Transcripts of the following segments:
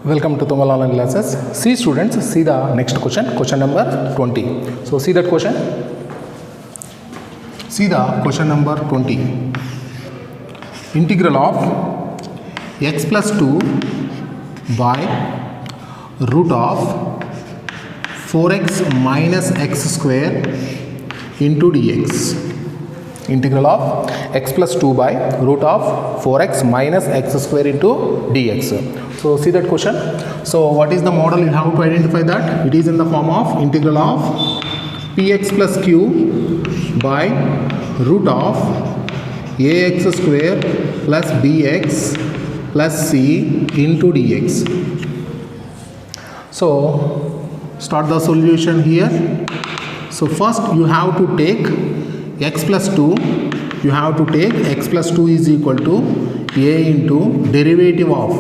Welcome to Tomal Online Classes. See students, see the next question, question number 20. So see that question. See the question number 20. Integral of x plus 2 by root of 4x minus x square into dx. Integral of x plus 2 by root of 4x minus x square into dx. So see that question. So what is the model? You have to identify that. It is in the form of integral of px plus q by root of ax square plus bx plus c into dx. So start the solution here. So first you have to take x plus 2, you have to take x plus 2 is equal to a into derivative of,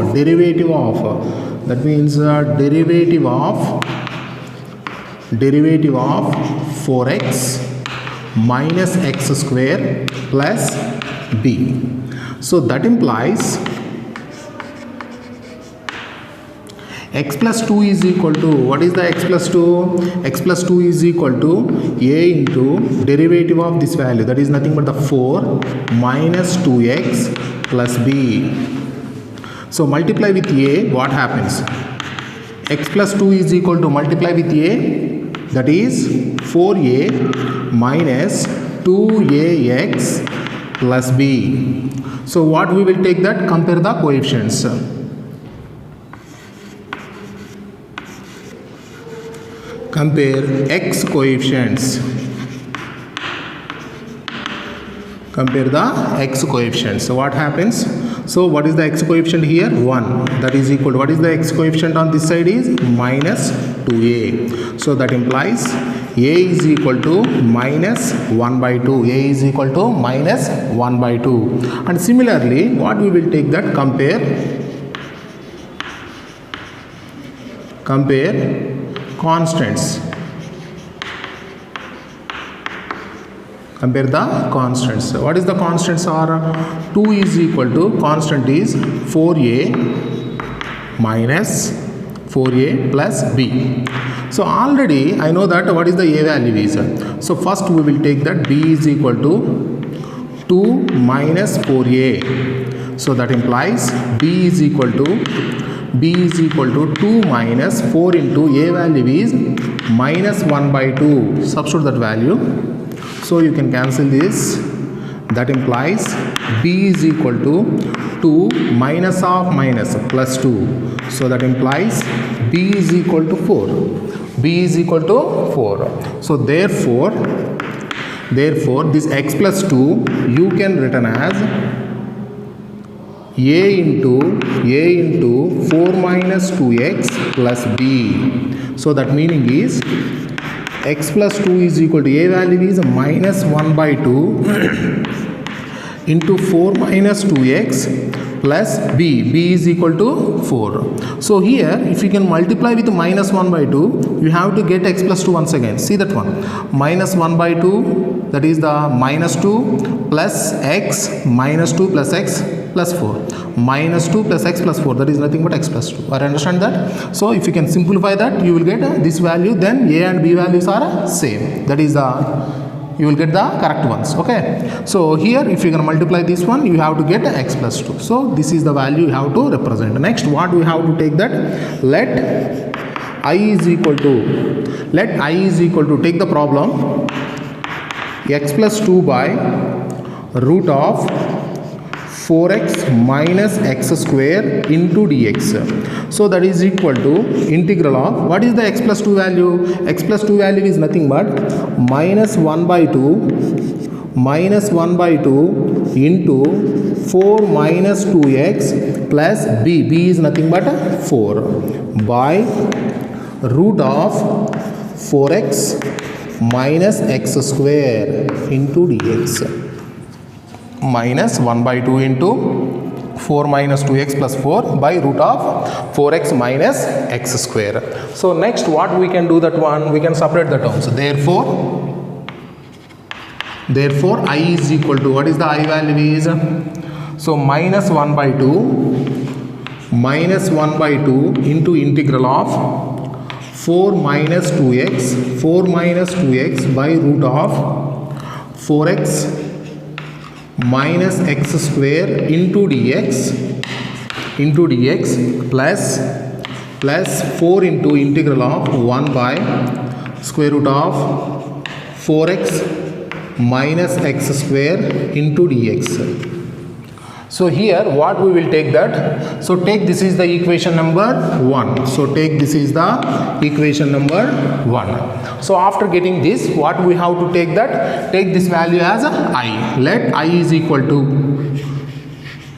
that means derivative of 4x minus x square plus b. So that implies x plus 2 is equal to, what is the x plus 2? X plus 2 is equal to a into derivative of this value, that is nothing but the 4 minus 2x plus b. So multiply with a, what happens? X plus 2 is equal to multiply with a, that is 4a minus 2ax plus b. So what we will take that? Compare the coefficients. Compare x coefficients. Compare the x coefficients. So what happens? So what is the x coefficient here? 1. That is equal to, what is the x coefficient on this side is minus 2a. So that implies a is equal to minus 1 by 2. A is equal to minus 1 by 2. And similarly, what we will take that? Compare constants. Compare the constants. What is the constants are? 2 is equal to, constant is 4a minus 4a plus b. So already I know that what is the a value is. So first we will take that b is equal to 2 minus 4a. So that implies b is equal to 2 minus 4 into a value is minus 1 by 2. Substitute that value. So you can cancel this. That implies b is equal to 2 minus of minus plus 2. So that implies b is equal to 4. b is equal to 4. So therefore this x plus 2 you can written as a into 4 minus 2x plus b. So that meaning is x plus 2 is equal to a value is minus 1 by 2 into 4 minus 2x plus b is equal to 4. So here if you can multiply with minus 1 by 2, you have to get x plus 2 once again. See that one, minus 1 by 2, that is the minus 2 plus x minus 2 plus x plus 4, minus 2 plus x plus 4, that is nothing but x plus 2. I understand that. So if you can simplify that, you will get this value, then a and b values are same, that is you will get the correct ones. Okay, so here if you can multiply this one, you have to get x plus 2. So this is the value you have to represent. Next, what we have to take that, let I is equal to take the problem x plus 2 by root of 4x minus x square into dx. So that is equal to integral of, what is the x plus 2 value? X plus 2 value is nothing but minus 1 by 2 into 4 minus 2x plus b is nothing but 4 by root of 4x minus x square into dx. Minus 1 by 2 into 4 minus 2x plus 4 by root of 4x minus x square. So next what we can do that one, we can separate the terms. Therefore I is equal to, what is the I value is? So minus 1 by 2 minus 1 by 2 into integral of 4 minus 2x by root of 4x minus x square into dx plus 4 into integral of 1 by square root of 4x minus x square into dx. So here what we will take that, so take this is the equation number 1. So take this is the equation number 1. So after getting this, what we have to take that, take this value as I. Let I is equal to,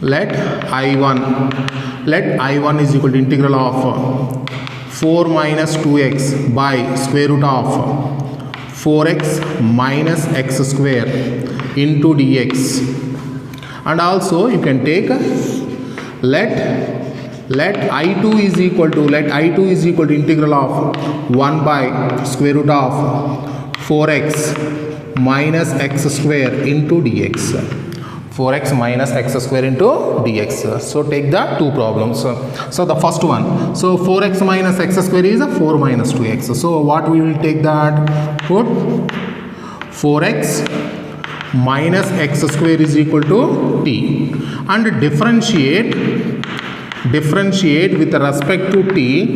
let I1 is equal to integral of 4 minus 2x by square root of 4x minus x square into dx. And also you can take let I2 is equal to integral of 1 by square root of 4x minus x square into dx. 4x minus x square into dx. So take the two problems. So the first one, so 4x minus x square is 4 minus 2x. So what we will take that, put 4x minus x square is equal to t, and differentiate with respect to t,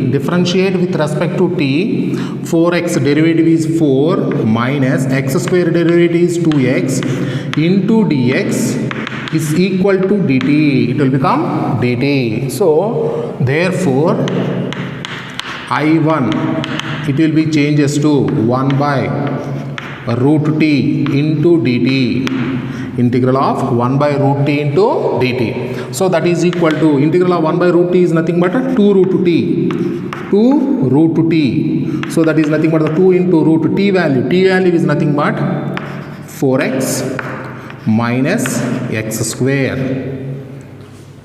4x derivative is 4 minus x square derivative is 2x into dx is equal to dt. It will become dt. So therefore I1, it will be changes to 1 by root t into dt, integral of 1 by root t into dt. So that is equal to, integral of 1 by root t is nothing but 2 root t. So that is nothing but the 2 into root t value. T value is nothing but 4x minus x square.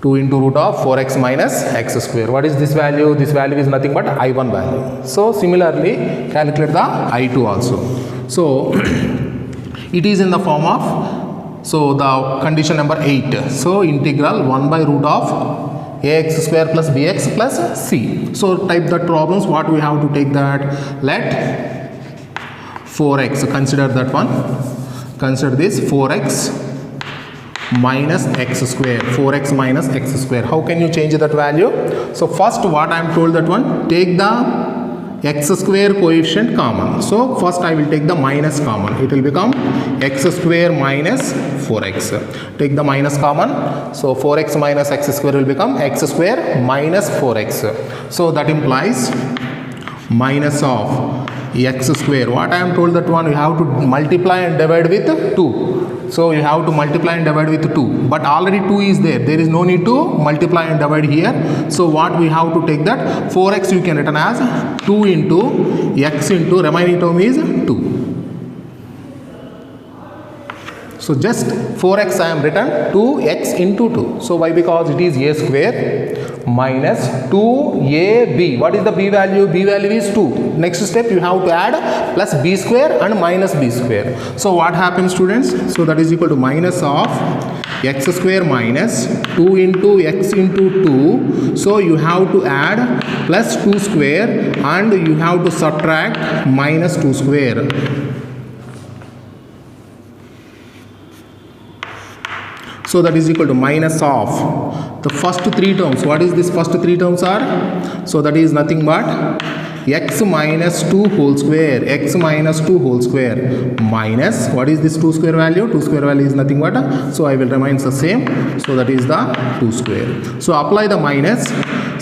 2 into root of 4x minus x square. What is this value? This value is nothing but I1 value. So similarly calculate the I2 also. So it is in the form of, so the condition number 8. So integral 1 by root of ax square plus bx plus c. So type that problems, what we have to take that, let 4x, consider that one, consider this 4x minus x square, 4x minus x square. How can you change that value? So first what I am told that one, take the x square coefficient common. So first I will take the minus common. It will become x square minus 4x. Take the minus common. So 4x minus x square will become x square minus 4x. So that implies minus of x square. What I am told that one, you have to multiply and divide with 2. So you have to multiply and divide with 2. But already 2 is there. There is no need to multiply and divide here. So what we have to take that, 4x you can written as 2 into x into remaining term is 2. So just 4x I am written 2x into 2. So why? Because it is a square minus 2ab. What is the b value? B value is 2. Next step you have to add plus b square and minus b square. So what happens, students? So that is equal to minus of x square minus 2 into x into 2. So you have to add plus 2 square and you have to subtract minus 2 square. So that is equal to minus of the first 3 terms. What is this first 3 terms are? So that is nothing but x minus 2 whole square, x minus 2 whole square minus, what is this 2 square value? 2 square value is nothing but, so I will remain the same. So that is the 2 square. So apply the minus.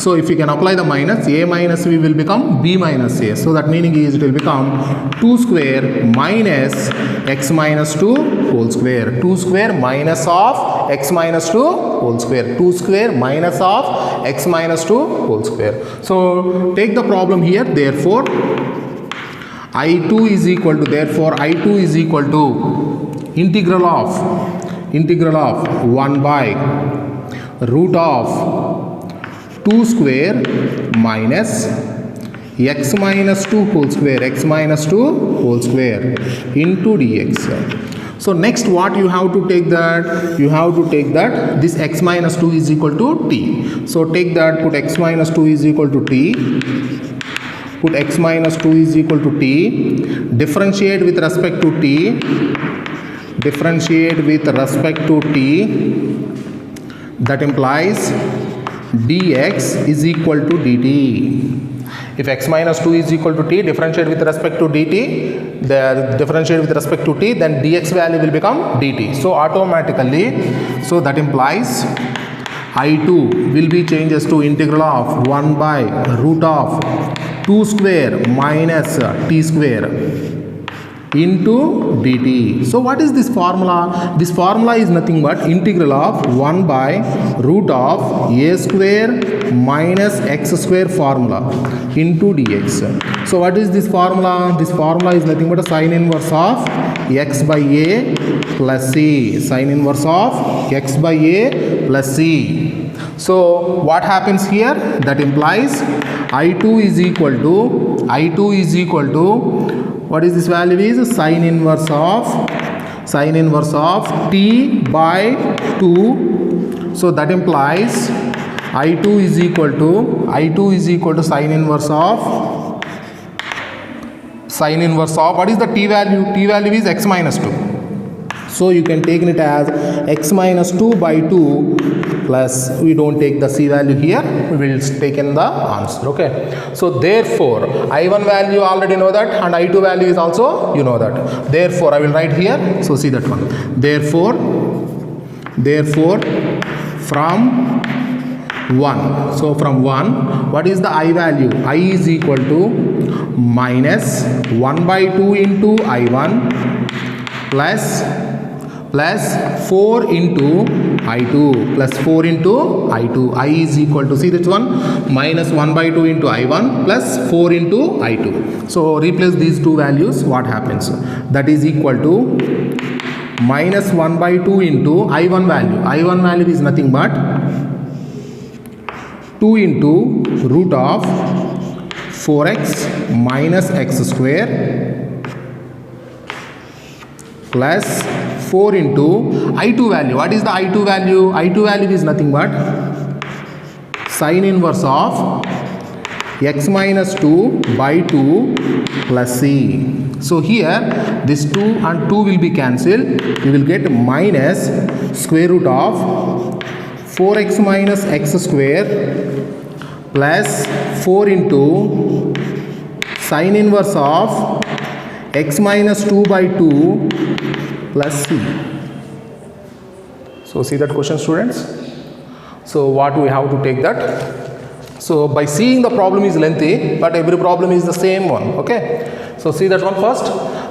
So if you can apply the minus, a minus b will become b minus a. So that meaning is it will become 2 square minus x minus 2 whole square. 2 square minus of x minus 2 whole square. 2 square minus of x minus 2 whole square. So take the problem here. Therefore I2 is equal to, integral of 1 by root of 2 square minus x minus 2 whole square, into dx. So next what you have to take that? You have to take that this x minus 2 is equal to t. So take that, put x minus 2 is equal to t. Put x minus 2 is equal to t. Differentiate with respect to t. Differentiate with respect to t. That implies dx is equal to dt. If x minus 2 is equal to t, differentiate with respect to dt, differentiate with respect to t, then dx value will become dt. So automatically, so that implies I2 will be changes to integral of 1 by root of 2 square minus t square into dt. So what is this formula? This formula is nothing but integral of 1 by root of a square minus x square formula into dx. So what is this formula? This formula is nothing but a sine inverse of x by a plus c. Sine inverse of x by a plus c. So what happens here? That implies I2 is equal to what is this value is sine inverse of t by 2. So that implies I2 is equal to sine inverse of what is the t value? T value is x minus 2. So you can take it as x minus 2 by 2 plus, we don't take the c value here, we will take in the answer. Okay. So therefore I1 value already know that, and I2 value is also you know that. Therefore I will write here. So see that one. Therefore from 1. So from 1, what is the I value? I is equal to minus 1 by 2 into I1 plus 4 into I2 plus 4 into I2. I is equal to, see this one, minus 1 by 2 into I1 plus 4 into I2. So replace these two values, what happens? That is equal to minus 1 by 2 into I1 value. I1 value is nothing but 2 into root of 4x minus x square plus 4 into I2 value. What is the I2 value? I2 value is nothing but sine inverse of x minus 2 by 2 plus c. So here this 2 and 2 will be cancelled. You will get minus square root of 4x minus x square plus 4 into sine inverse of x minus 2 by 2 plus c. So see that question, students. So what we have to take that? So by seeing the problem is lengthy, but every problem is the same one. Okay. So see that one first.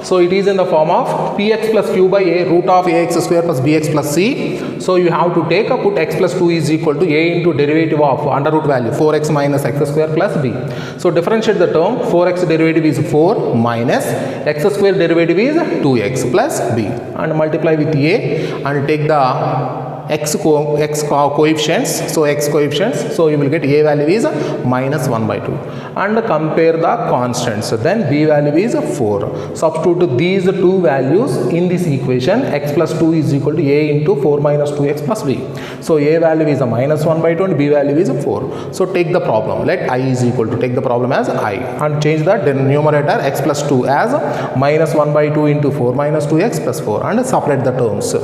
So it is in the form of px plus q by a root of ax square plus bx plus c. So you have to take a put x plus 2 is equal to a into derivative of under root value 4x minus x square plus b. So differentiate the term. 4x derivative is 4 minus x square derivative is 2x plus b, and multiply with a and take the x coefficients. So x coefficients, so you will get a value is minus 1 by 2 and compare the constants. Then b value is 4. Substitute these two values in this equation. X plus 2 is equal to a into 4 minus 2x plus b. So a value is a minus 1 by 2 and b value is 4. So take the problem. Let I is equal to, take the problem as I and change the numerator x plus 2 as minus 1 by 2 into 4 minus 2x plus 4 and separate the terms.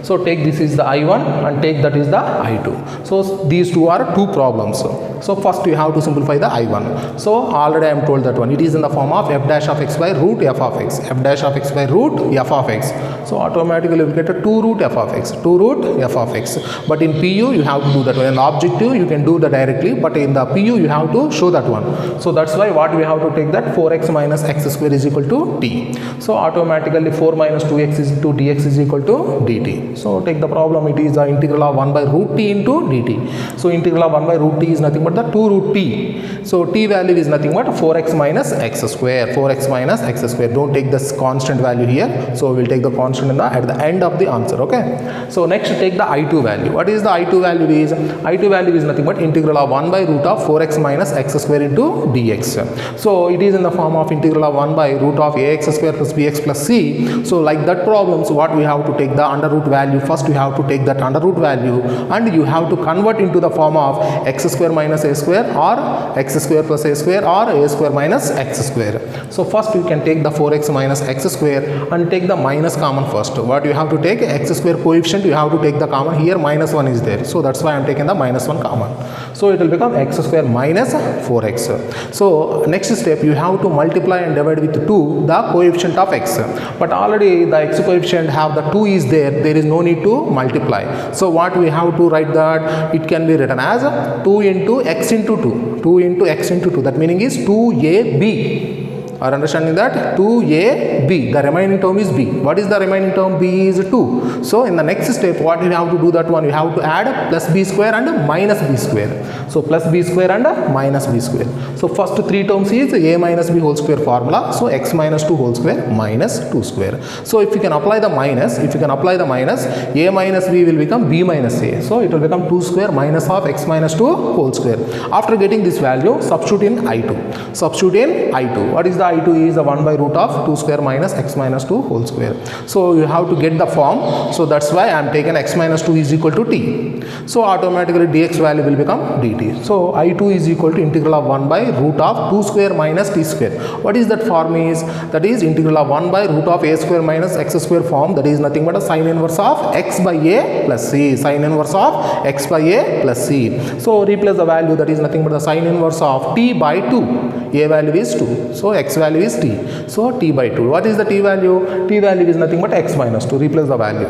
So take this is the I1 and take that is the I2. So these two are two problems. So first you have to simplify the I1. So already I am told that one. It is in the form of f dash of x by root f of x. F dash of x by root f of x. So automatically we get a 2 root f of x. 2 root f of x. But in PU you have to do that one. In objective you can do that directly, but in the PU you have to show that one. So that's why what we have to take that 4x minus x square is equal to t. So automatically 4 minus 2x is into dx is equal to dt. So take the problem. It is the integral of 1 by root t into dt. So integral of 1 by root t is nothing but the 2 root t. So t value is nothing but 4x minus x square. 4x minus x square. Don't take this constant value here. So we will take the constant at the end of the answer. Okay. So So next take the I2 value. What is the I2 value is? I2 value is nothing but integral of 1 by root of 4x minus x square into dx. So it is in the form of integral of 1 by root of ax square plus bx plus c. So like that problems, what we have to take the under root value. First we have to take that under root value and you have to convert into the form of x square minus a square or x square plus a square or a square minus x square. So first you can take the 4x minus x square and take the minus common first. What you have to take? X square coefficient you have to take the common. Here minus 1 is there, so that's why I am taking the minus 1 common. So it will become x square minus 4x. So next step, you have to multiply and divide with 2 the coefficient of x, but already the x coefficient have the 2 is there is no need to multiply. So what we have to write that? It can be written as 2 into x into 2 into x into 2, that meaning is 2ab. Are understanding that? 2ab, the remaining term is b. What is the remaining term? b is 2. So in the next step, what you have to do that one? You have to add plus b square and minus b square. So plus b square and minus b square. So first 3 terms is a minus b whole square formula. So x minus 2 whole square minus 2 square. So if you can apply the minus, a minus b will become b minus a. So it will become 2 square minus of x minus 2 whole square. After getting this value, substitute in I2. What is the I2 is the 1 by root of 2 square minus x minus 2 whole square. So you have to get the form. So that's why I am taking x minus 2 is equal to t. So automatically dx value will become dt. So I2 is equal to integral of 1 by root of 2 square minus t square. What is that form is? That is integral of 1 by root of a square minus x square form. That is nothing but a sine inverse of x by a plus c. Sine inverse of x by a plus c. So replace the value, that is nothing but the sine inverse of t by 2. A value is 2. So x value is t. So t by 2. What is the t value? T value is nothing but x minus 2. Replace the value.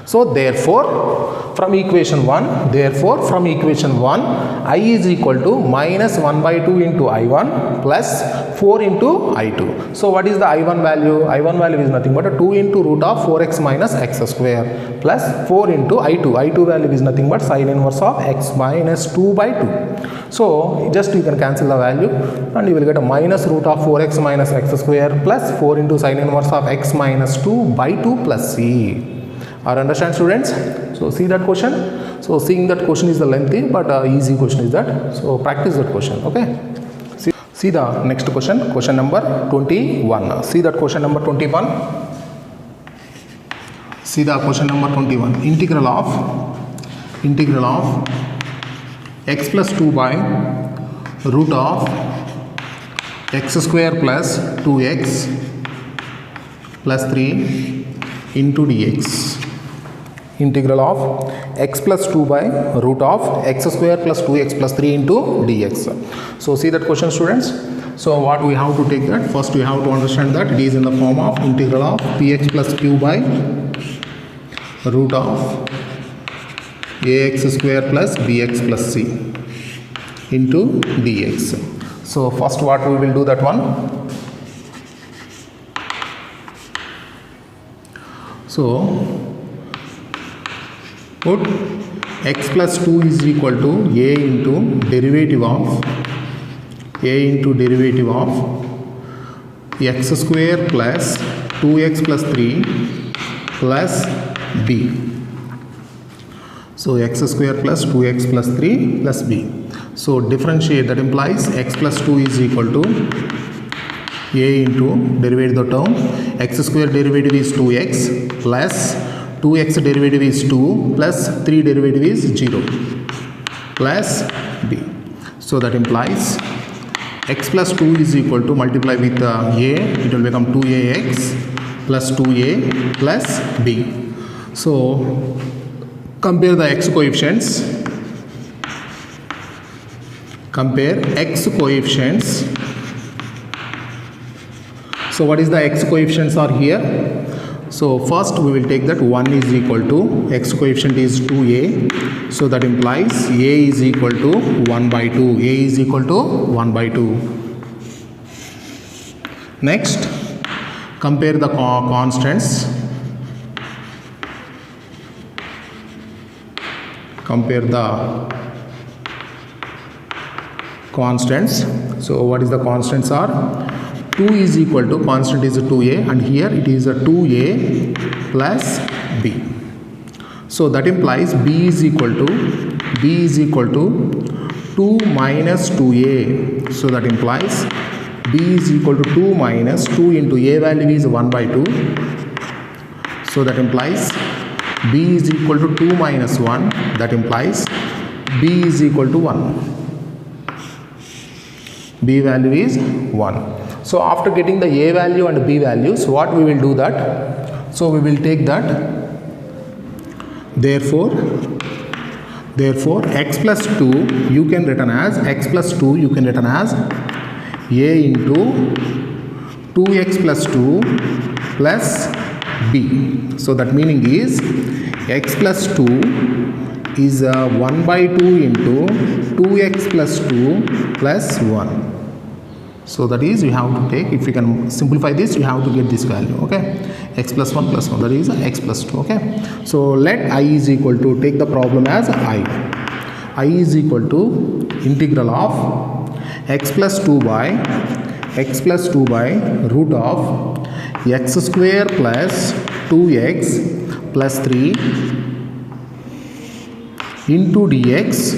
So therefore from equation 1, I is equal to minus 1 by 2 into I1 plus 4 into I2. So what is the I1 value? I1 value is nothing but a 2 into root of 4x minus x square plus 4 into I2. I2 value is nothing but sine inverse of x minus 2 by 2. So just you can cancel the value and you will get a minus root of 4x minus x square plus 4 into sine inverse of x minus 2 by 2 plus c. Are understand students? So see that question. So seeing that question is the lengthy but easy question is that. So practice that question. Okay. See the next question. Question number 21. See that question number 21. See the question number 21. Integral of x plus 2 by root of x square plus 2x plus 3 into dx. Integral of x plus 2 by root of x square plus 2x plus 3 into dx. So see that question students. So what we have to take that? First we have to understand that it is in the form of integral of px plus q by root of ax square plus bx plus c into dx. So first what we will do that one? So put x plus 2 is equal to a into derivative of x square plus 2x plus 3 plus b. So x square plus 2x plus 3 plus b. So differentiate, that implies x plus 2 is equal to a into derivative the term x square derivative is 2x plus 2x derivative is 2 plus 3 derivative is 0 plus b. So that implies x plus 2 is equal to multiply with a, it will become 2ax plus 2a plus b. So compare the x coefficients. So what is the x coefficients are here? So first we will take that 1 is equal to x coefficient is 2a. So that implies a is equal to 1 by 2. A is equal to 1 by 2. Next, compare the constants. So what is the constants are? 2 is equal to, constant is a 2a, and here it is a 2a plus b. So that implies b is equal to 2 minus 2a. So that implies b is equal to 2 minus 2 into a value is 1 by 2. So that implies b is equal to 2 minus 1. That implies b is equal to 1. B value is 1. So after getting the a value and b values, what we will do that? So we will take that. Therefore x plus 2 you can written as a into 2x plus 2 plus b. So that meaning is x plus 2 is 1 by 2 into 2x plus 2 plus 1. So that is, you have to take, if you can simplify this, you have to get this value, okay? X plus 1 plus 1, that is x plus 2, okay? So let I is equal to, take the problem as I is equal to integral of x plus 2 by root of x square plus 2x plus 3 into dx.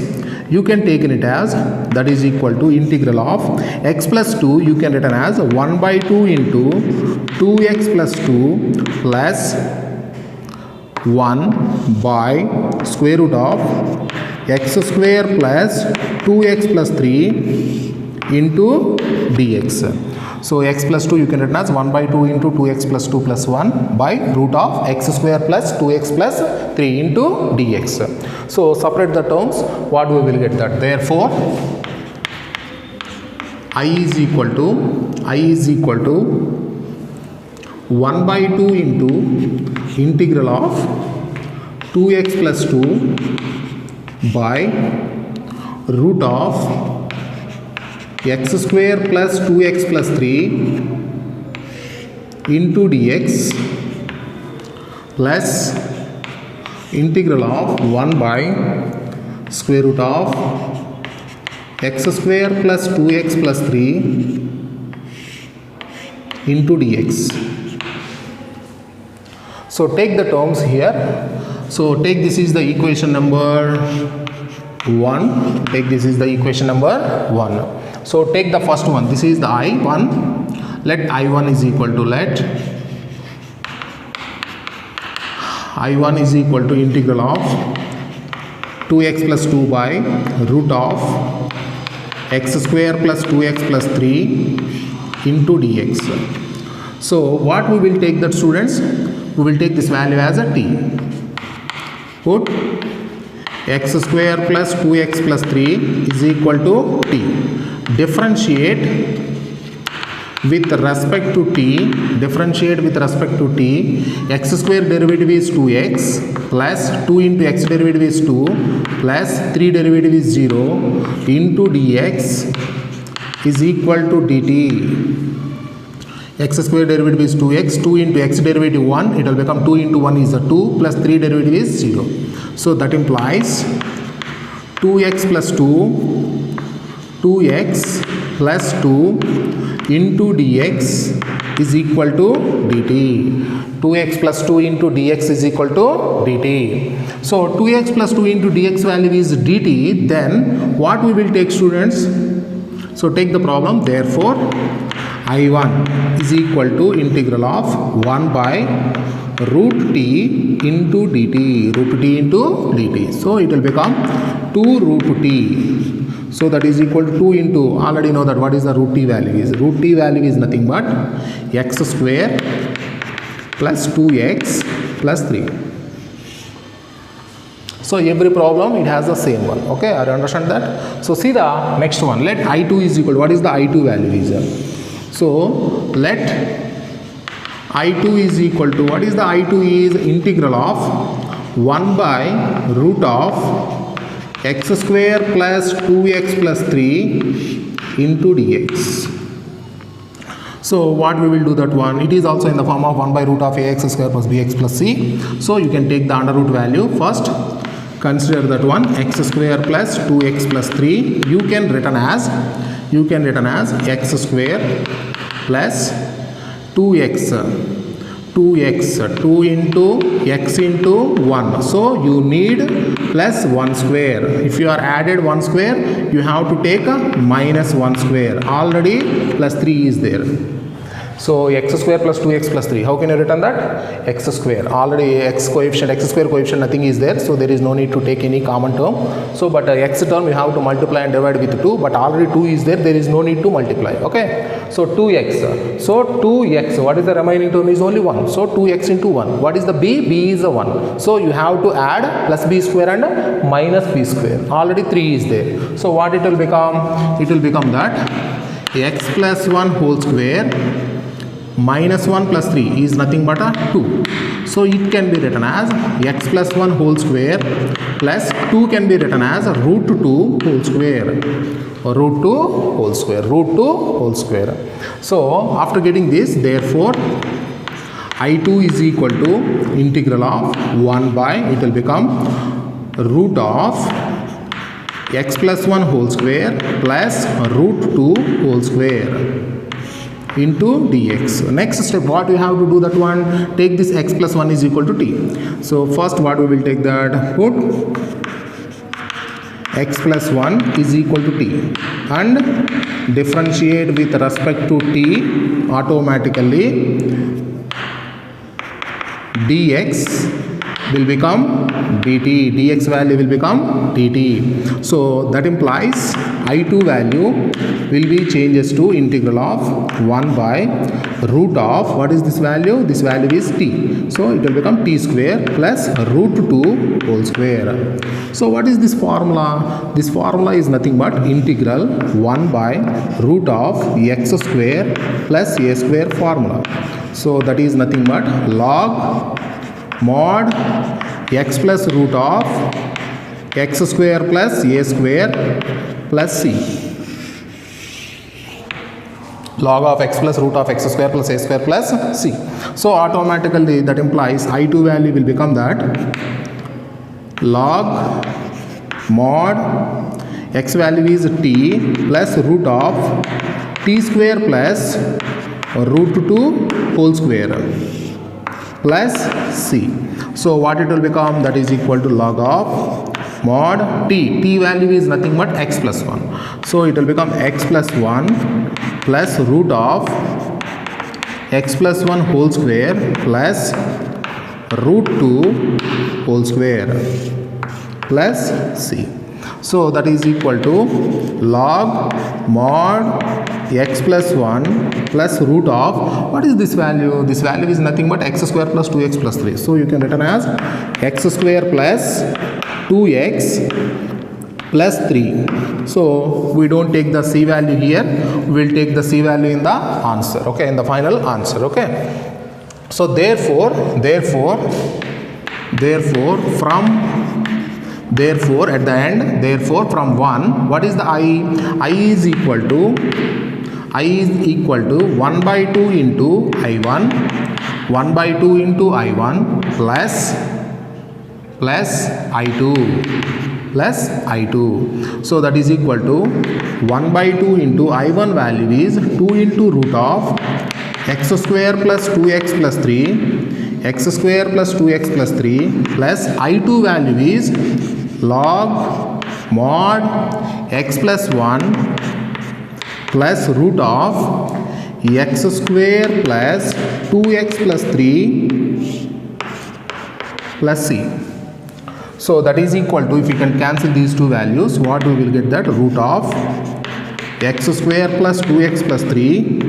You can take it as, that is equal to integral of x plus 2 you can written as 1 by 2 into 2x plus 2 plus 1 by square root of x square plus 2x plus 3 into dx. So x plus 2 you can written as 1 by 2 into 2x plus 2 plus 1 by root of x square plus 2x plus 3 into dx. So separate the terms, what we will get that. Therefore I is equal to 1 by 2 into integral of 2x plus 2 by root of x square plus 2x plus 3 into dx plus integral of 1 by square root of x square plus 2x plus 3 into dx. So take the terms here. So take, this is the equation number 1. Take, this is the equation number 1. So take the first one, this is the I1. Let I1 is equal to, I1 is equal to integral of 2x plus 2 by root of x square plus 2x plus 3 into dx. So what we will take that, students? We will take this value as a t. Put x square plus 2x plus 3 is equal to t. Differentiate with respect to t. X square derivative is 2x plus 2 into x derivative is 2 plus 3 derivative is 0 into dx is equal to dt. X square derivative is 2x, 2 into x derivative 1, it will become 2 into 1 is a 2 plus 3 derivative is 0. So that implies 2x plus 2, 2x plus 2 into dx is equal to dt. 2x plus 2 into dx is equal to dt. So 2x plus 2 into dx value is dt. Then what we will take, students? So take the problem. Therefore I1 is equal to integral of 1 by root t into dt. Root t into dt. So it will become 2 root t. So that is equal to 2 into, already know that what is the root t value is. Root t value is nothing but x square plus 2x plus 3. So every problem it has the same one. Okay, I understand that. So see the next one. Let I2 is equal, what is the I2 value is? So let I2 is equal to, what is the I2 is integral of 1 by root of x square plus 2x plus 3 into dx. So what we will do that one, it is also in the form of 1 by root of ax square plus bx plus c. So you can take the under root value first. Consider that one, x square plus 2x plus 3 you can written as x square plus 2x 2x, 2 into x into 1. So you need plus 1 square. If you are added 1 square, you have to take a minus 1 square. Already plus 3 is there. So x square plus 2x plus 3. How can you written that? X square. Already x square coefficient nothing is there. So there is no need to take any common term. So but x term you have to multiply and divide with 2. But already 2 is there. There is no need to multiply. Okay. So 2x. So 2x. What is the remaining term is only 1. So 2x into 1. What is the b? b is a 1. So you have to add plus b square and minus b square. Already 3 is there. So what it will become? It will become that x plus 1 whole square minus 1 plus 3 is nothing but a 2. So it can be written as x plus 1 whole square plus 2 can be written as root 2 whole square. Or root 2 whole square. Root 2 whole square. So after getting this, therefore I2 is equal to integral of 1 by, it will become root of x plus 1 whole square plus root 2 whole square into dx. Next step, what we have to do that one, take this x plus 1 is equal to t. So first what we will take that, put x plus 1 is equal to t and differentiate with respect to t, automatically dx will become dt, dx value will become dt. So that implies I2 value will be changes to integral of 1 by root of, what is this value? This value is t. So it will become t square plus root 2 whole square. So what is this formula? This formula is nothing but integral 1 by root of x square plus a square formula. So that is nothing but log mod x plus root of x square plus a square plus c. Log of x plus root of x square plus a square plus c. So automatically that implies I2 value will become that log mod x value is t plus root of t square plus root 2 whole square plus c. So what it will become, that is equal to log of mod t value is nothing but x plus 1. So it will become x plus 1 plus root of x plus 1 whole square plus root 2 whole square plus c. So that is equal to log mod x plus 1 plus root of, what is this value? This value is nothing but x square plus 2x plus 3. So you can written as x square plus 2x plus 3. So we don't take the c value here, we will take the c value in the answer, okay, in the final answer, okay. So therefore at the end, therefore from 1, what is the I is equal to 1 by 2 into I1, 1 by 2 into I1 plus I2. So that is equal to 1 by 2 into I1 value is 2 into root of x square plus 2x plus 3, x square plus 2x plus 3 plus I2 value is log mod x plus 1 plus root of x square plus 2x plus 3 plus c. So that is equal to, if you can cancel these two values, what we will get, that root of x square plus 2x plus 3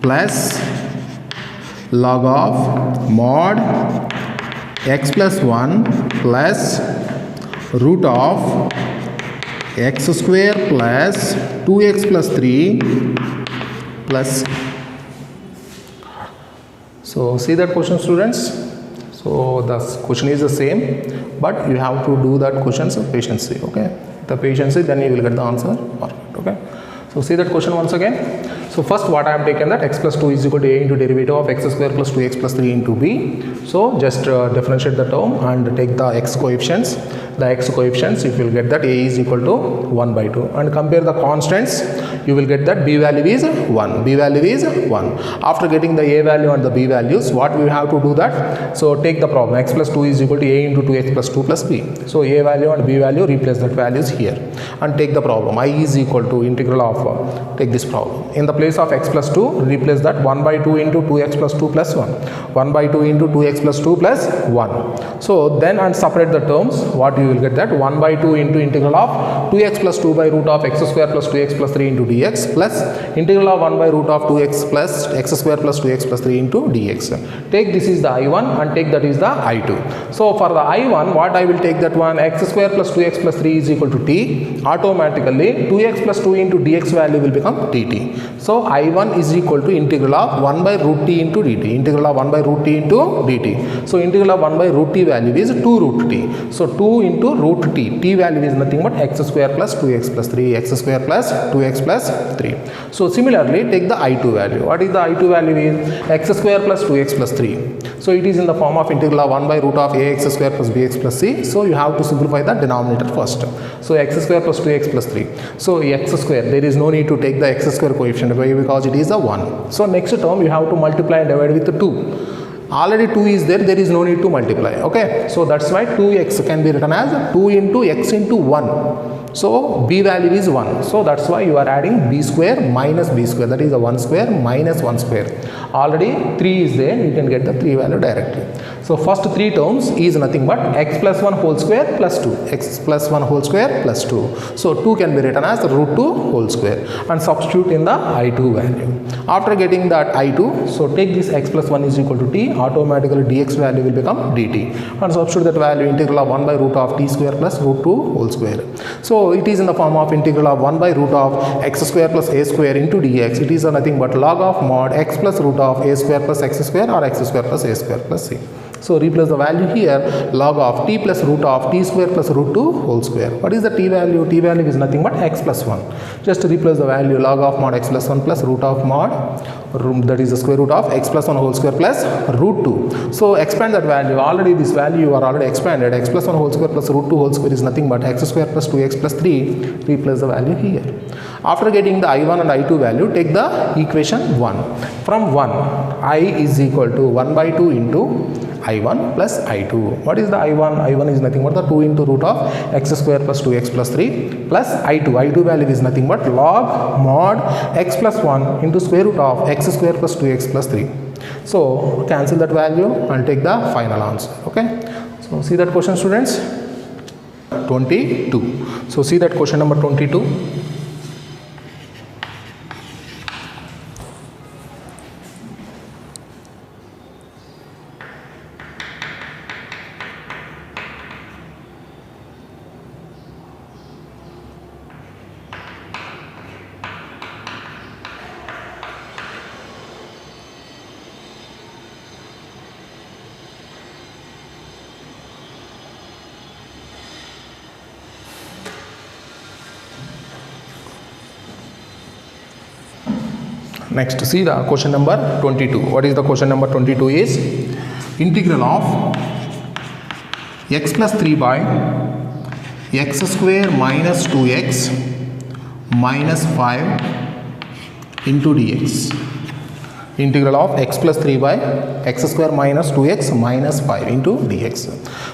plus log of mod x plus 1 plus root of x square plus 2x plus 3 plus. So see that question, students. So the question is the same, but you have to do that questions patiently, okay. The patiently, then you will get the answer perfect, okay. So see that question once again. So first what I am taken, that x plus 2 is equal to a into derivative of x square plus 2x plus 3 into b. So just differentiate the term and take the x coefficients. The x coefficients, if you will get that a is equal to 1 by 2, and compare the constants. you will get that b value is 1. B value is 1. After getting the a value and the b values, what we have to do that? So take the problem, x plus 2 is equal to a into 2x plus 2 plus b. So a value and b value, replace that values here and take the problem. I is equal to integral of, take this problem. In the place of x plus 2, replace that 1 by 2 into 2x plus 2 plus 1. 1 by 2 into 2x plus 2 plus 1. So then and separate the terms, what you will get that 1 by 2 into integral of 2x plus 2 by root of x square plus 2x plus 3 into dx plus integral of 1 by root of 2x plus x square plus 2x plus 3 into dx. Take this is the I1 and take that is the I2. So for the I1, what I will take that one, x square plus 2x plus 3 is equal to t. Automatically 2x plus 2 into dx value will become dt. So I1 is equal to integral of 1 by root t into dt. Integral of 1 by root t into dt. So integral of 1 by root t value is 2 root t. So 2 into root t. T value is nothing but x square plus 2x plus 3. X square plus 2x plus 3. So similarly, take the I2 value. What is the I2 value is x square plus 2x plus 3. So it is in the form of integral of 1 by root of ax square plus bx plus c. So you have to simplify the denominator first. So x square plus 2x plus 3. So x square, there is no need to take the x square coefficient because it is a 1. So next term you have to multiply and divide with 2. Already 2 is there is no need to multiply. Okay, so that's why 2x can be written as 2 into x into 1. So b value is 1. So that's why you are adding b square minus b square, that is a 1 square minus 1 square. Already 3 is there, you can get the 3 value directly. So first 3 terms is nothing but x plus 1 whole square plus 2. X plus 1 whole square plus 2. So 2 can be written as root 2 whole square and substitute in the I2 value. After getting that I2, so take this x plus 1 is equal to t, automatically dx value will become dt and substitute that value integral of 1 by root of t square plus root 2 whole square. So it is in the form of integral of 1 by root of x square plus a square into dx. It is nothing but log of mod x plus root of a square plus x square or x square plus a square plus c. So replace the value here, log of t plus root of t square plus root 2 whole square. What is the t value? T value is nothing but x plus 1. Just replace the value, log of mod x plus 1 plus root of mod, that is the square root of x plus 1 whole square plus root 2. So expand that value. Already this value you are already expanded. X plus 1 whole square plus root 2 whole square is nothing but x square plus 2x plus 3. Replace the value here. After getting the I1 and I2 value, take the equation 1. From 1, I is equal to 1 by 2 into I1 plus I2. What is the I1? I1 is nothing but the 2 into root of x square plus 2x plus 3 plus I2. I2 value is nothing but log mod x plus 1 into square root of x square plus 2x plus 3. So cancel that value and take the final answer. Okay. So see that question, students. 22. So see that question number 22. Next, see the question number 22. What is the question number 22 is integral of x plus 3 by x square minus 2x minus 5 into dx. Integral of x plus 3 by x square minus 2x minus 5 into dx.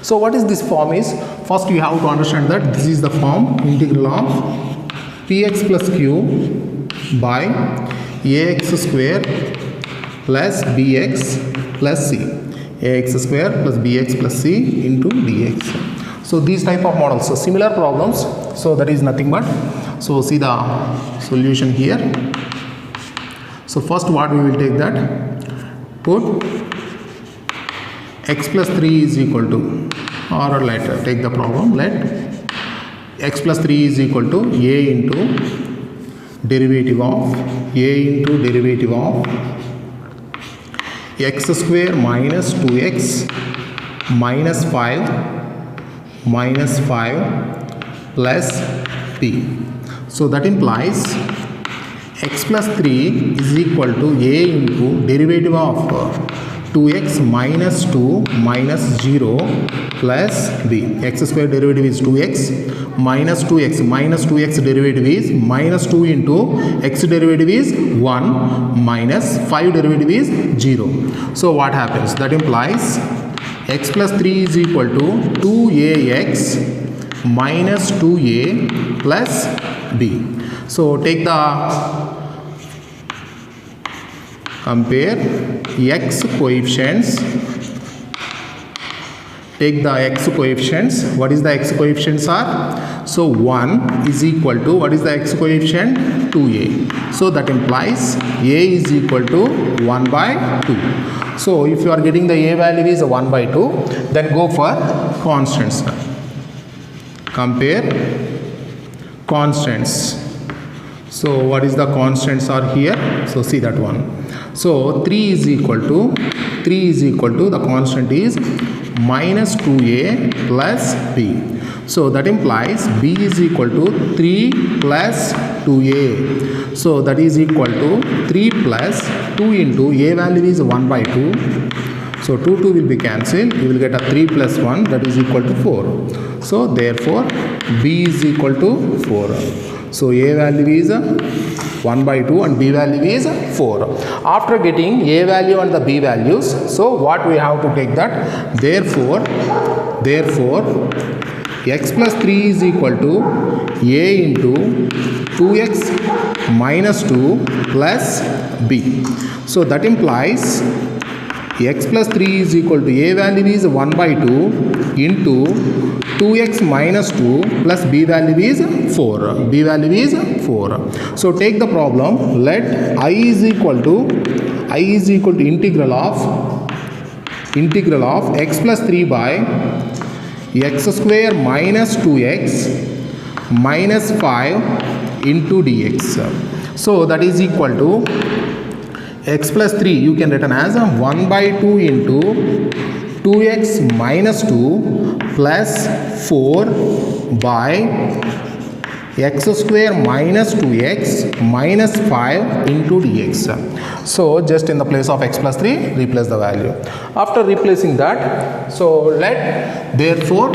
So what is this form is? First you have to understand that this is the form integral of px plus q by ax square plus bx plus c. Ax square plus bx plus c into dx. So these type of models, so similar problems, so that is nothing but, so see the solution here. So first what we will take that, put x plus 3 is equal to, or let take the problem, let x plus 3 is equal to a into derivative of x square minus 2x minus 5 plus p. So that implies x plus 3 is equal to a into derivative of 2x minus 2 minus 0 plus b. X square derivative is 2x minus 2x derivative is minus 2 into x derivative is 1 minus 5 derivative is 0. So what happens? That implies x plus 3 is equal to 2ax minus 2a plus b. So take the compare x coefficients. Take the x coefficients. What is the x coefficients are? So 1 is equal to, what is the x coefficient? 2a. So that implies a is equal to 1 by 2. So if you are getting the a value is 1 by 2, then go for constants. Compare constants. So what is the constants are here? So see that one. So 3 is equal to the constant is minus 2a plus b. So that implies b is equal to 3 plus 2a. So that is equal to 3 plus 2 into a value is 1 by 2. So 2 will be cancelled. You will get a 3 plus 1, that is equal to 4. So therefore b is equal to 4. So a value is 1 by 2 and b value is 4. After getting a value and the b values, so what we have to take that? Therefore x plus 3 is equal to a into 2x minus 2 plus b. So that implies x plus 3 is equal to a value is 1 by 2 into 2x minus 2 plus b value is 4. B value is 4. So take the problem. Let I is equal to integral of x plus 3 by x square minus 2x minus 5 into dx. So that is equal to x plus 3 you can written as 1 by 2 into 2x minus 2 plus 4 by x square minus 2x minus 5 into dx. So just in the place of x plus 3 replace the value. After replacing that, so let therefore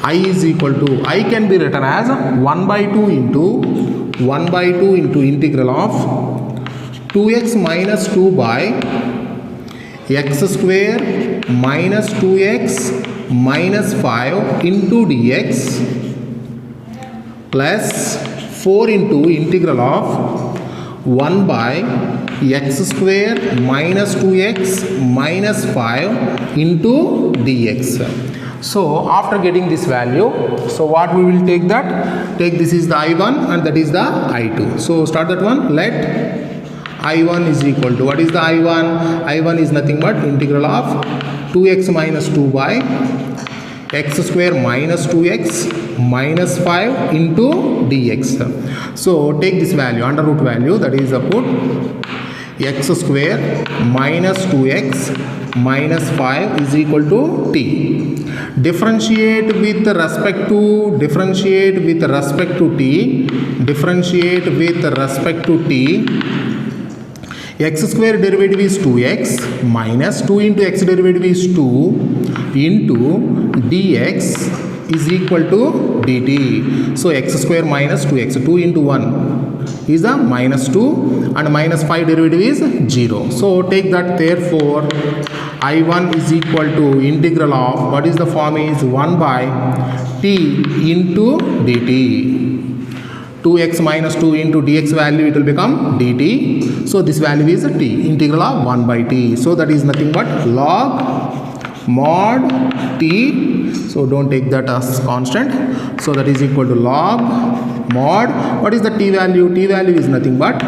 I is equal to, I can be written as 1 by 2 into integral of 2x minus 2 by x square minus 2x minus 5 into dx plus 4 into integral of 1 by x square minus 2x minus 5 into dx. So after getting this value, so what we will take that? Take this is the I1 and that is the I2. So start that one. Let I1 is equal to, what is the I1? I1 is nothing but integral of 2x minus 2 by x square minus 2x minus 5 into dx. So take this value, under root value, that is put x square minus 2x minus 5 is equal to t. Differentiate with respect to t. X square derivative is 2x minus 2 into x derivative is 2 into dx is equal to dt. So x square minus 2x, 2 into 1 is a minus 2 and minus 5 derivative is 0. So take that, therefore I1 is equal to integral of, what is the form is 1 by t into dt. 2x minus 2 into dx value, it will become dt. So this value is a t, integral of 1 by t. So that is nothing but log mod t. So don't take that as constant. So that is equal to log mod, what is the t value? T value is nothing but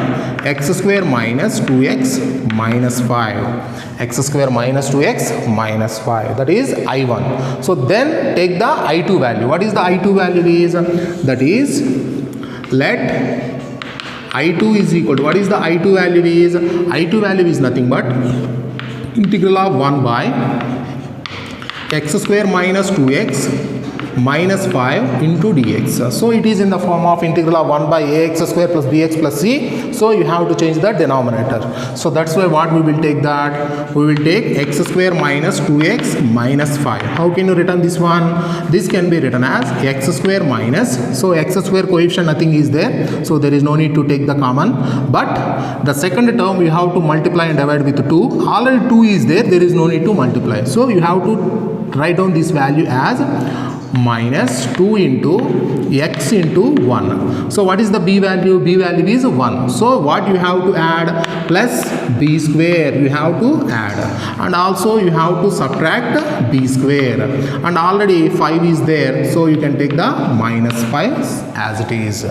x square minus 2x minus 5. X square minus 2x minus 5. That is I1. So then take the I2 value. What is the I2 value is? That is, let I2 is equal to, what is the I2 value is? I2 value is nothing but integral of 1 by x square minus 2x minus 5 into dx. So it is in the form of integral of 1 by ax square plus bx plus c. So you have to change the denominator. So that's why what we will take that? We will take x square minus 2x minus 5. How can you written this one? This can be written as x square minus, so x square coefficient nothing is there, so there is no need to take the common, but the second term we have to multiply and divide with 2. Already 2 is there, there is no need to multiply, so you have to write down this value as minus 2 into x into 1. So what is the b value? B value is 1. So what you have to add? Plus b square you have to add, and also you have to subtract b square, and already 5 is there, so you can take the minus 5 as it is.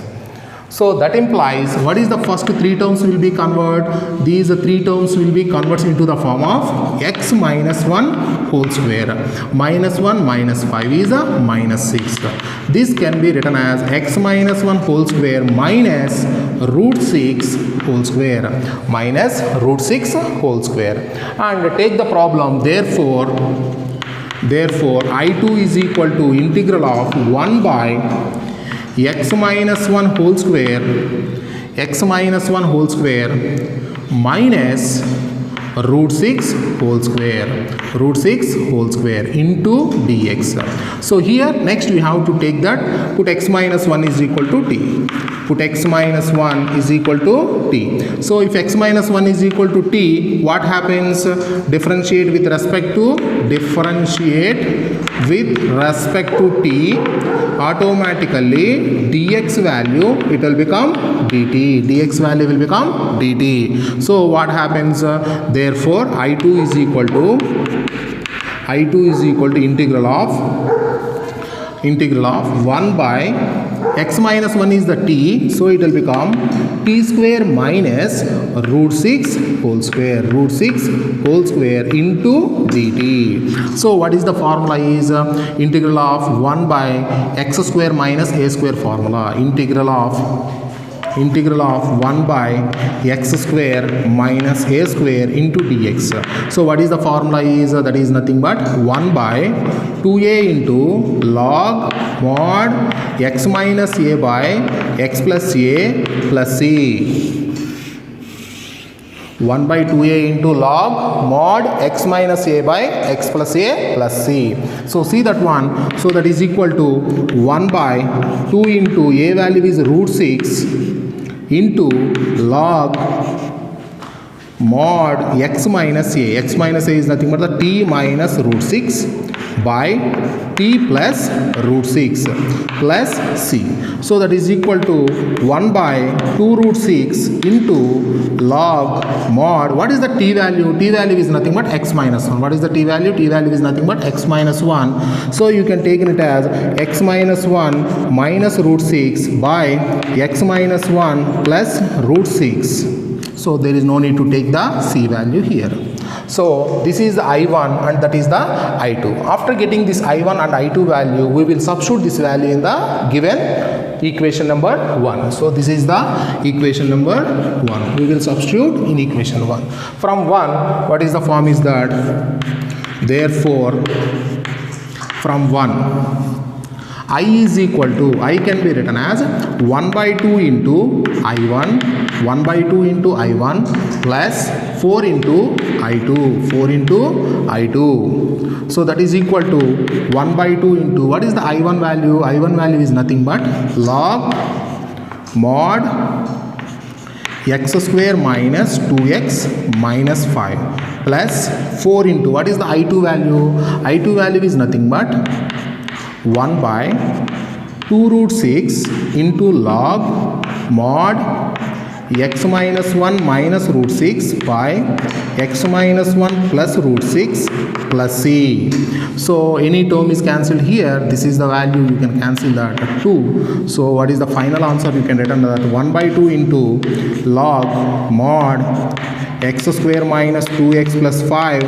So that implies what is the first 3 terms will be converted? These 3 terms will be converted into the form of x minus 1 whole square. Minus 1 minus 5 is a minus 6. This can be written as x minus 1 whole square minus root 6 whole square. Minus root 6 whole square. And take the problem. Therefore I2 is equal to integral of 1 by x minus 1 whole square minus root 6 whole square into dx. So here next we have to take that, put x minus 1 is equal to t. Put x minus 1 is equal to t. So if x minus 1 is equal to t, what happens? Differentiate with respect to t, automatically dx value it will become dt. Dx value will become dt. So what happens? Therefore I2 is equal to integral of 1 by x minus 1 is the t, so it will become t square minus root 6 whole square into dt. So what is the formula is integral of 1 by x square minus a square formula. Integral of 1 by x square minus a square into dx. So what is the formula is? That is nothing but 1 by 2a into log mod x minus a by x plus a plus c. 1 by 2a into log mod x minus a by x plus a plus c. So see that one. So that is equal to 1 by 2 into a value is root 6 into log mod x minus a. X minus a is nothing but the t minus root 6 by t plus root 6 plus c. So that is equal to 1 by 2 root 6 into log mod. What is the t value? T value is nothing but x minus 1. What is the t value? T value is nothing but x minus 1. So you can take it as x minus 1 minus root 6 by x minus 1 plus root 6. So there is no need to take the c value here. So this is the I1 and that is the I2. After getting this I1 and I2 value, we will substitute this value in the given equation number 1. So this is the equation number 1. We will substitute in equation 1. From 1, what is the form is that? Therefore, from 1, I is equal to, I can be written as 1 by 2 into I1, 1 by 2 into I1 plus 4 into I2. So that is equal to 1 by 2 into, what is the I1 value? I1 value is nothing but log mod x square minus 2x minus 5 plus 4 into, what is the I2 value? I2 value is nothing but 1 by 2 root 6 into log mod x minus 1 minus root 6 by x minus 1 plus root 6 plus c. So any term is cancelled here. This is the value, you can cancel that 2. So what is the final answer? You can return that 1 by 2 into log mod x square minus 2x plus 5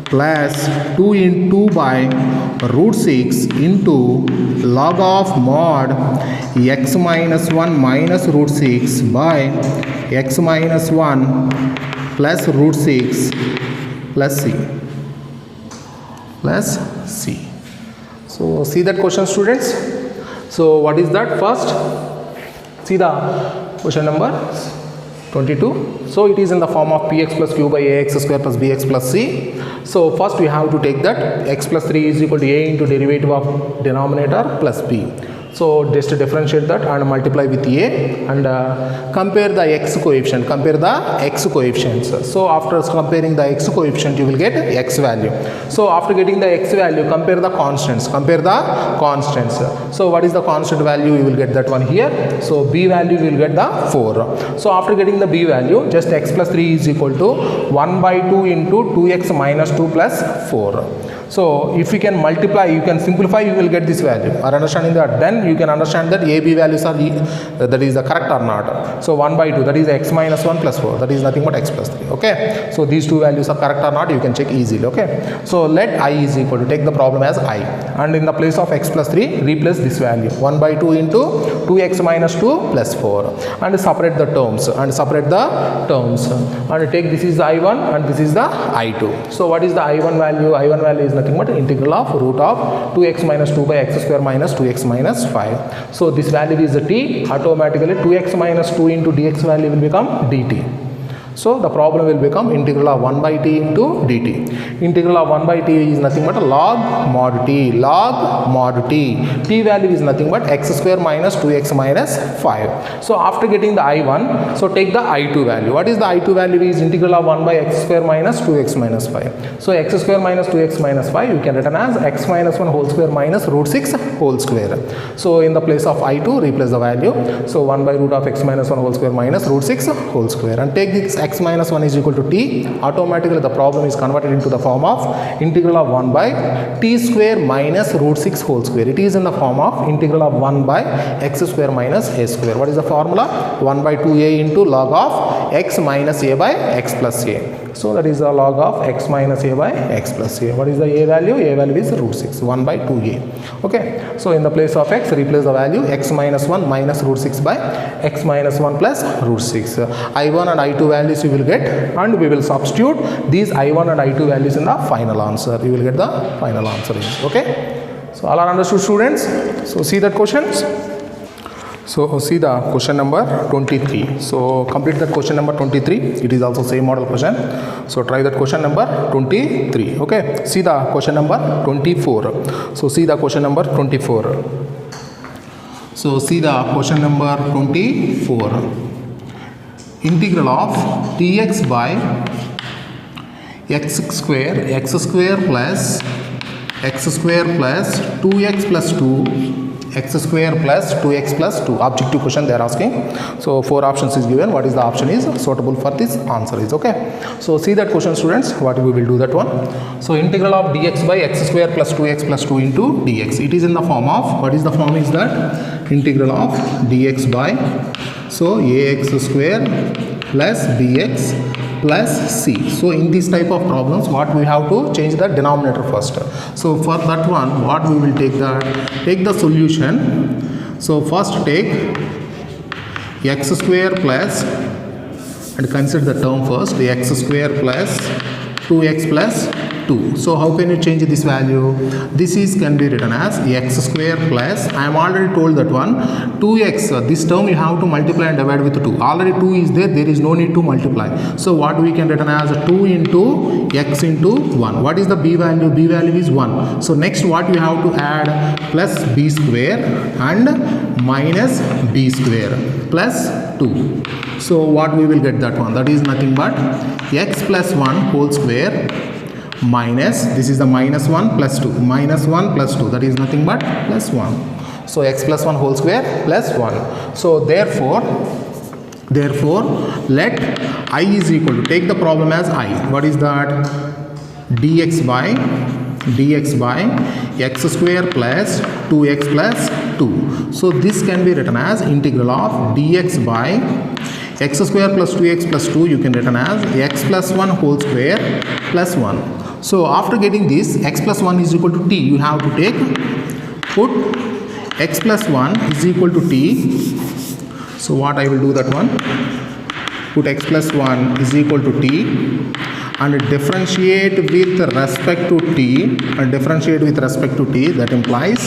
plus 2 into 2 by root 6 into log of mod x minus 1 minus root 6 by x minus 1 plus root 6 plus c. So So see that question, students. So what is that? First, see the question number 22. So it is in the form of px plus q by ax square plus bx plus c. So first we have to take that x plus 3 is equal to a into derivative of denominator plus b. So just differentiate that and multiply with a and compare the x coefficient, compare the x coefficients. So after comparing the x coefficient you will get x value. So after getting the x value, compare the constants, So what is the constant value? You will get that one here. So b value you will get the 4. So after getting the b value, just x plus 3 is equal to 1 by 2 into 2x minus 2 plus 4. So if you can multiply, you can simplify, you will get this value. Are understanding that? Then you can understand that a, b values are that is the correct or not. So 1 by 2, that is x minus 1 plus 4. That is nothing but x plus 3. Okay. So these two values are correct or not, you can check easily. Okay. So let I is equal to, take the problem as I, and in the place of x plus 3, replace this value 1 by 2 into 2x minus 2 plus 4, and separate the terms, and take this is the I1 and this is the I2. So what is the I1 value? I1 value is nothing but integral of root of 2x minus 2 by x square minus 2x minus 5. So this value is the t. Automatically 2x minus 2 into dx value will become dt. So the problem will become integral of 1 by t into dt. Integral of 1 by t is nothing but log mod t. T value is nothing but x square minus 2x minus 5. So after getting the I1, so take the I2 value. What is the I2 value? Is integral of 1 by x square minus 2x minus 5. So x square minus 2x minus 5 you can written as x minus 1 whole square minus root 6 whole square. So in the place of I2, replace the value. So 1 by root of x minus 1 whole square minus root 6 whole square, and take this x minus 1 is equal to t. Automatically the problem is converted into the form of integral of 1 by t square minus root 6 whole square. It is in the form of integral of 1 by x square minus a square. What is the formula? 1 by 2a into log of x minus a by x plus a. So that is the log of x minus a by x plus a. What is the a value? A value is root 6, 1 by 2a. Okay. So in the place of x, replace the value x minus 1 minus root 6 by x minus 1 plus root 6. I1 and I2 values you will get, and we will substitute these I1 and I2 values in the final answer. You will get the final answer. Okay. So all are understood, students? So see that questions. So see the question number 23. So complete that question number 23. It is also same model question. So try that question number 23. Okay. See the question number 24. So see the question number 24. So see the question number 24. Integral of dx by x square plus 2x plus 2 x square plus 2x plus 2. Objective question they are asking. So 4 options is given. What is the option is suitable for this answer is. Okay. So see that question, students. What we will do that one. So integral of dx by x square plus 2x plus 2 into dx. It is in the form of, what is the form is that? Integral of dx by, so ax square plus bx plus c. So in this type of problems, what we have to change the denominator first. So for that one, what we will take the solution. So first take x square plus, and consider the term first, the x square plus 2x plus 2. So how can you change this value? This is can be written as x square plus, I am already told that one, 2x, this term you have to multiply and divide with 2. Already 2 is there is no need to multiply. So what we can written as 2 into x into 1. What is the b value? B value is 1. So next what you have to add? Plus b square and minus b square plus 2. So what we will get that one? That is nothing but x plus 1 whole square minus, this is the minus 1 plus 2, minus 1 plus 2, that is nothing but plus 1. So x plus 1 whole square plus 1. So therefore let I is equal to, take the problem as I. What is that? dx by x square plus 2x plus 2. So this can be written as integral of dx by x square plus 2x plus 2, you can written as x plus 1 whole square plus 1. So after getting this x plus 1 is equal to t, you have to put x plus 1 is equal to t. So what I will do that one, put x plus 1 is equal to t, and differentiate with respect to t, that implies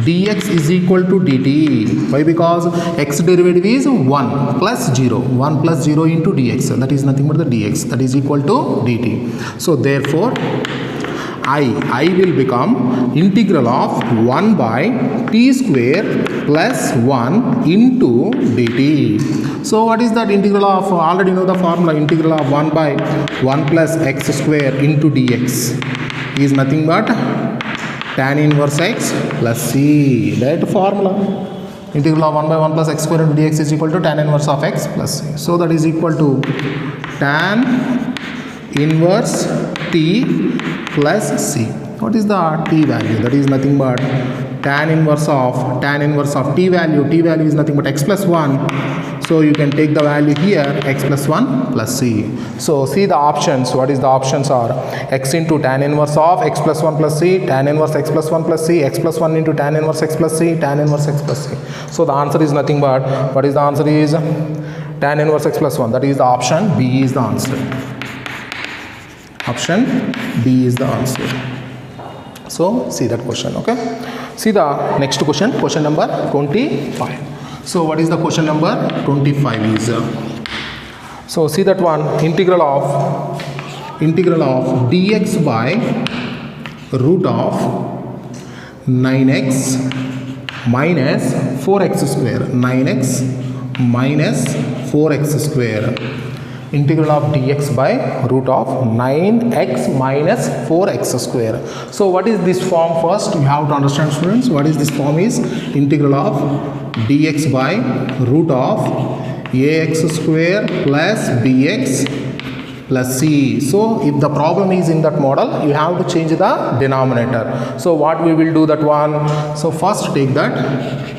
dx is equal to dt. Why? Because x derivative is 1 plus 0, 1 plus 0 into dx, that is nothing but the dx, that is equal to dt. So therefore I will become integral of 1 by t square plus 1 into dt. So what is that integral of? Already know the formula. Integral of 1 by 1 plus x square into dx is nothing but tan inverse x plus c. That formula. Integral of 1 by 1 plus x square into dx is equal to tan inverse of x plus c. So that is equal to tan inverse t plus c. What is the t value? That is nothing but tan inverse of t value. T value is nothing but x plus 1. So you can take the value here, x plus 1 plus c. So see the options. What is the options are? X into tan inverse of x plus 1 plus c, tan inverse x plus 1 plus c, x plus 1 into tan inverse x plus c, tan inverse x plus c. So the answer is nothing but, what is the answer is? Tan inverse x plus 1. That is the option B is the answer. Option B is the answer. So see that question, okay? See the next question, question number 25. So what is the question number 25 is? So see that one, integral of dx by root of 9x minus 4x square. 9x minus 4x square. Integral of dx by root of 9x minus 4x square. So what is this form? First you have to understand, students, what is this form is? Integral of dx by root of ax square plus bx plus c. So if the problem is in that model, you have to change the denominator. So what we will do that one? So first take that.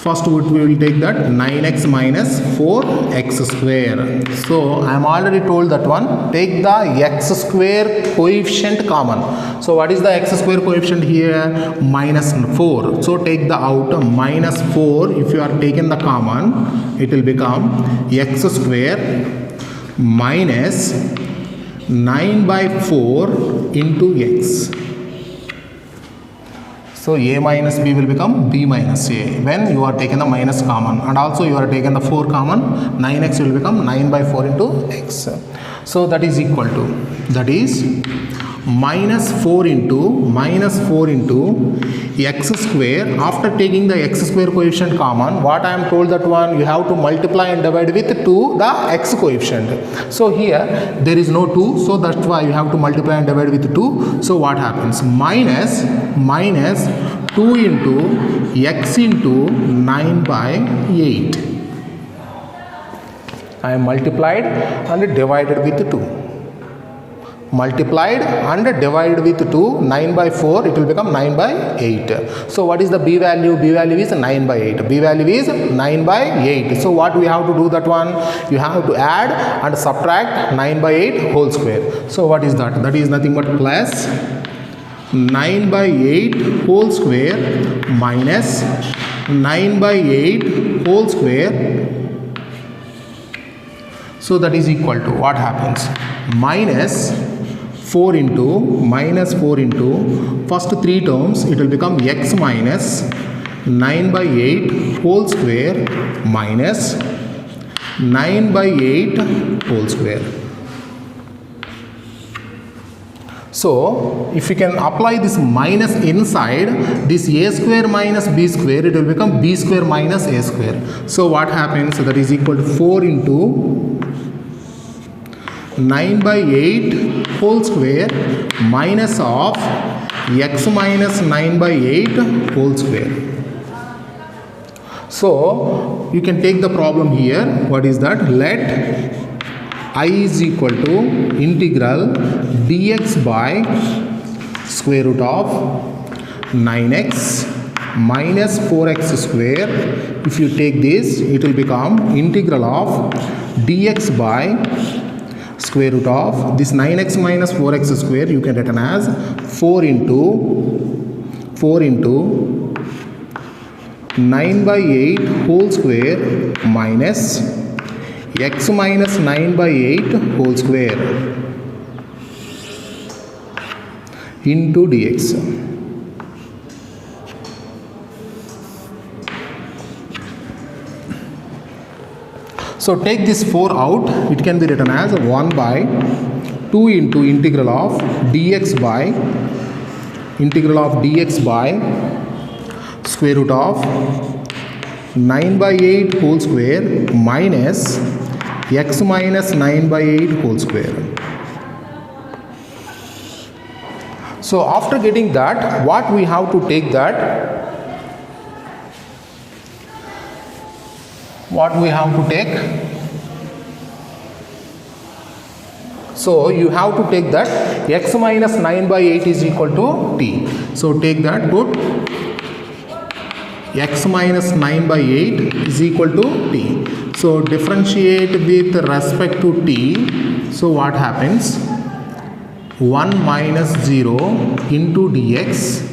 First we will take that 9x minus 4x square. So I am already told that one, take the x square coefficient common. So what is the x square coefficient here? Minus 4. So take the out minus 4. If you are taking the common, it will become x square minus 9 by 4 into x. So a minus b will become b minus a when you are taking the minus common, and also you are taking the 4 common, 9x will become 9 by 4 into x. So that is equal to, that is minus 4 into x square. After taking the x square coefficient common, what I am told that one, you have to multiply and divide with 2 the x coefficient. So here there is no 2, so that's why you have to multiply and divide with 2. So what happens? Minus 2 into x into 9 by 8. I am multiplied and divided with 2. Multiplied and divided with 2, 9 by 4, it will become 9 by 8. So what is the b value? B value is 9 by 8. B value is 9 by 8. So what we have to do that one? You have to add and subtract 9 by 8 whole square. So what is that? That is nothing but plus 9 by 8 whole square minus 9 by 8 whole square. So that is equal to, what happens? Minus 4 into first 3 terms, it will become x minus 9 by 8 whole square minus 9 by 8 whole square. So if you can apply this minus inside this a square minus b square, it will become b square minus a square. So what happens? So that is equal to 4 into 9 by 8 whole square minus of x minus 9 by 8 whole square. So you can take the problem here. What is that? Let I is equal to integral dx by square root of 9x minus 4x square. If you take this, it will become integral of dx by square root of this 9x minus 4x square, you can written as 4 into 9 by 8 whole square minus x minus 9 by 8 whole square into dx. So take this 4 out, it can be written as 1 by 2 into integral of dx by square root of 9 by 8 whole square minus x minus 9 by 8 whole square. So after getting that, what we have to take that? What we have to take? So you have to take that x minus 9 by 8 is equal to t. So take that, put x minus 9 by 8 is equal to t. So differentiate with respect to t. So what happens? 1 minus 0 into dx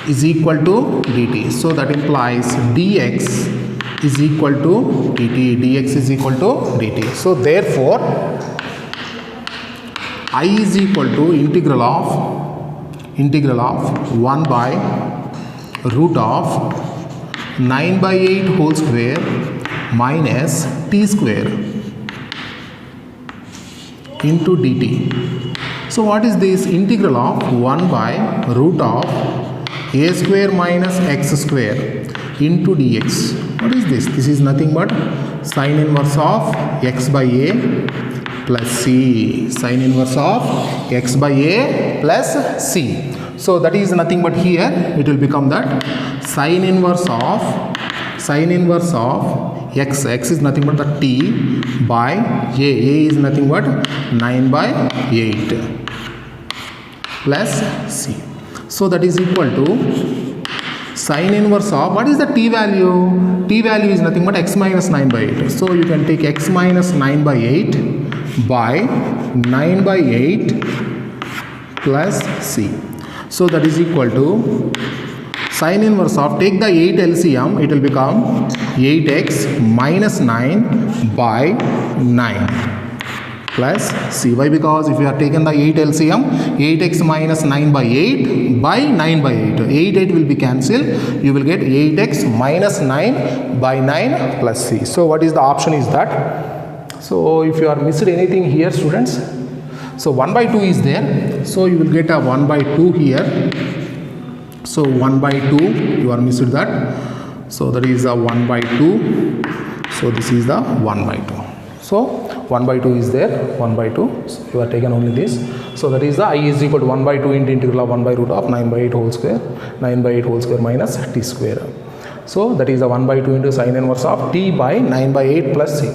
is equal to dt. So that implies dx is equal to dt. dx is equal to dt. So therefore I is equal to integral of 1 by root of 9 by 8 whole square minus t square into dt. So what is this? Integral of 1 by root of a square minus x square into dx. What is this? This is nothing but sine inverse of x by a plus c. Sine inverse of x by a plus c. So that is nothing but here it will become that sine inverse of x is nothing but the t by a is nothing but 9 by 8 plus c. So that is equal to sine inverse of, what is the t value? T value is nothing but x minus 9 by 8. So you can take x minus 9 by 8 by 9 by 8 plus c. So that is equal to sine inverse of, take the 8 LCM, it will become 8x minus 9 by 9 plus c. Why? Because if you are taken the 8 LCM, 8x minus 9 by 8 by 9 by 8. 8 will be cancelled. You will get 8x minus 9 by 9 plus c. So what is the option is that? So if you are missed anything here, students, so 1 by 2 is there. So you will get a 1 by 2 here. So 1 by 2, you are missed that. So that is a 1 by 2. So this is the 1 by 2. So 1 by 2 is there, 1 by 2. So you are taken only this. So that is the I is equal to 1 by 2 into integral of 1 by root of 9 by 8 whole square, 9 by 8 whole square minus t square. So that is the 1 by 2 into sine inverse of t by 9 by 8 plus c.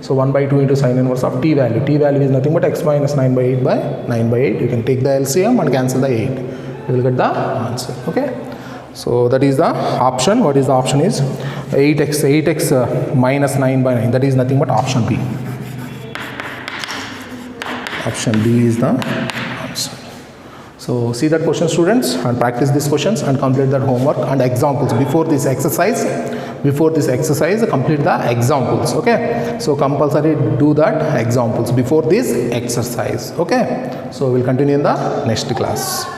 So 1 by 2 into sine inverse of t value. T value is nothing but x minus 9 by 8 by 9 by 8. You can take the LCM and cancel the 8. You will get the answer. Okay. So that is the option. What is the option is 8x minus 9 by 9. That is nothing but option B. Option B is the answer. So see that question, students, and practice these questions and complete that homework and examples before this exercise. Complete the examples. Okay. So compulsory do that examples before this exercise. Okay. So we'll continue in the next class.